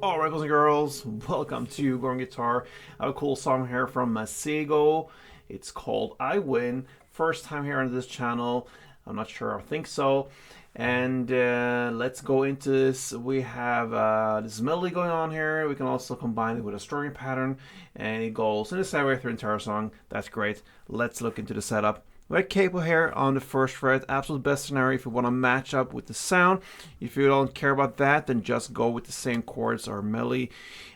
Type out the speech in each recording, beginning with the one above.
Alright, boys and girls, welcome to Growing Guitar. I have a cool song here from Masego. It's called I Win. First time here on this channel. I'm not sure, I think so. And let's go into this. We have this melody going on here. We can also combine it with a strumming pattern, and it goes in the same way through the entire song. That's great. Let's look into the setup. We have capo here on the first fret. Absolute best scenario if you want to match up with the sound. If you don't care about that, then just go with the same chords or melody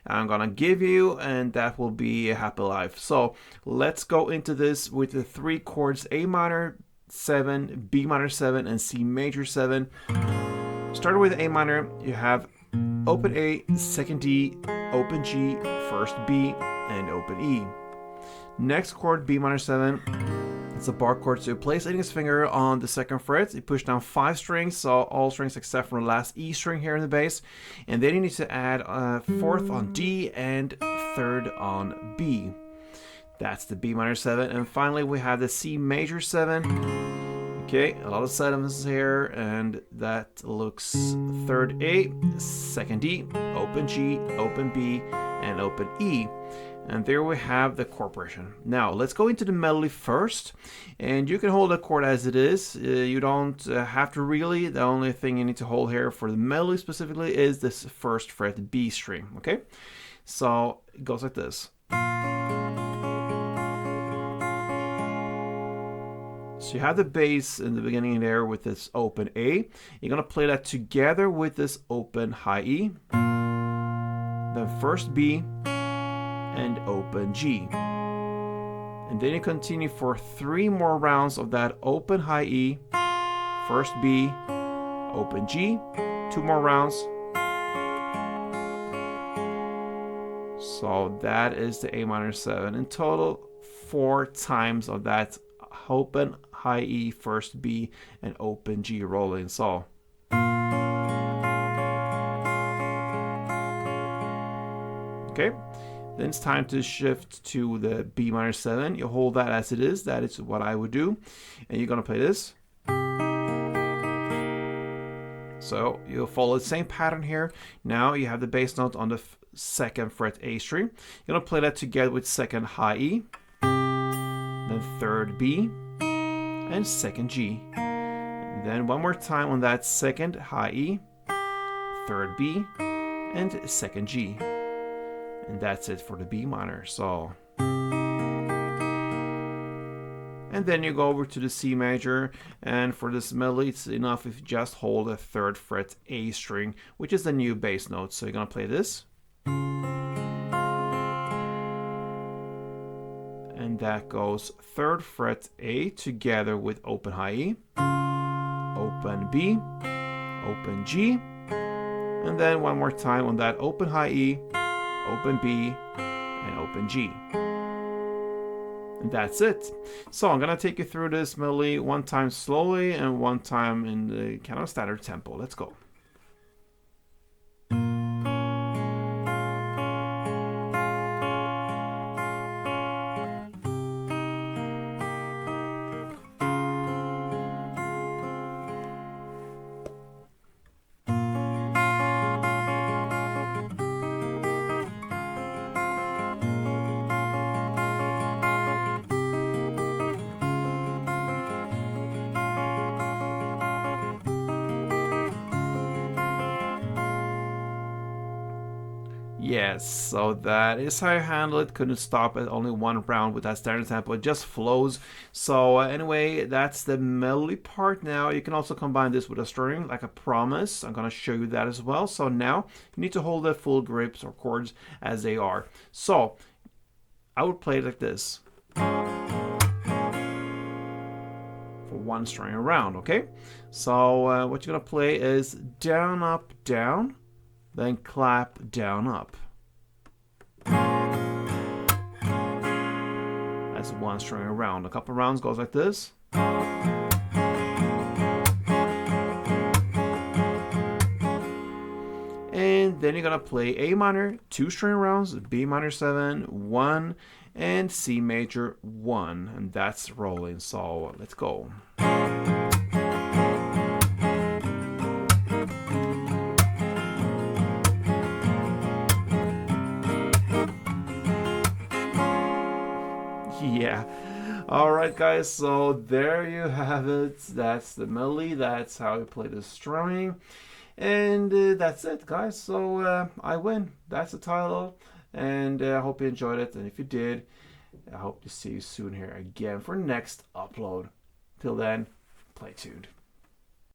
I'm gonna give you, and that will be a happy life. So let's go into this with the three chords: A minor 7, B minor 7, and C major 7. Starting with A minor, you have open A, second D, open G, first B, and open E. Next chord, B minor 7. It's a bar chord, so you place index finger on the second fret, you push down 5 strings, so all strings except for the last E string here in the bass, and then you need to add fourth on D and third on B. That's the B minor 7, and finally we have the C major 7. Okay, a lot of sevenths here, and that looks third A, second D, open G, open B, and open E. And there we have the chord progression. Now let's go into the melody first, and you can hold the chord as it is. You don't have to really. The only thing you need to hold here for the melody specifically is this first fret B string. Okay, so it goes like this. So you have the bass in the beginning there with this open A. You're gonna play that together with this open high E, then first B, and open G. And then you continue for 3 more rounds of that open high E, first B, open G, 2 more rounds. So that is the A minor 7. In total, 4 times of that open high E, first B, and open G rolling. So okay. Then it's time to shift to the B minor 7. You hold that as it is. That is what I would do. And you're going to play this. So you'll follow the same pattern here. Now you have the bass note on the second fret A string. You're going to play that together with second high E, then third B, and second G. And then one more time on that second high E, third B, and second G. And that's it for the B minor. So, and then you go over to the C major, and for this melody it's enough if you just hold the third fret A string, which is the new bass note. So you're gonna play this, and that goes third fret A together with open high E, open B, open G, and then one more time on that open high E, open B, and open G. And that's it. So I'm gonna take you through this melody one time slowly and one time in the kind of standard tempo. Let's go. Yes, so that is how I handle it. Couldn't stop at only one round with that standard tempo. It just flows. So anyway, that's the melody part. Now you can also combine this with a strumming, like I promised. I'm gonna show you that as well. So now you need to hold the full grips or chords as they are. So I would play it like this for one string around. Okay. So what you're gonna play is down, up, down. Then clap, down, up. That's one string around. A couple rounds goes like this. And then you're gonna play A minor, 2 string rounds, B minor 7, 1, and C major 1. And that's rolling. So let's go. Alright guys, so there you have it. That's the melody, that's how we play the strumming. And that's it guys, so I win. That's the title. And I hope you enjoyed it, and if you did, I hope to see you soon here again for next upload. Till then, play tuned.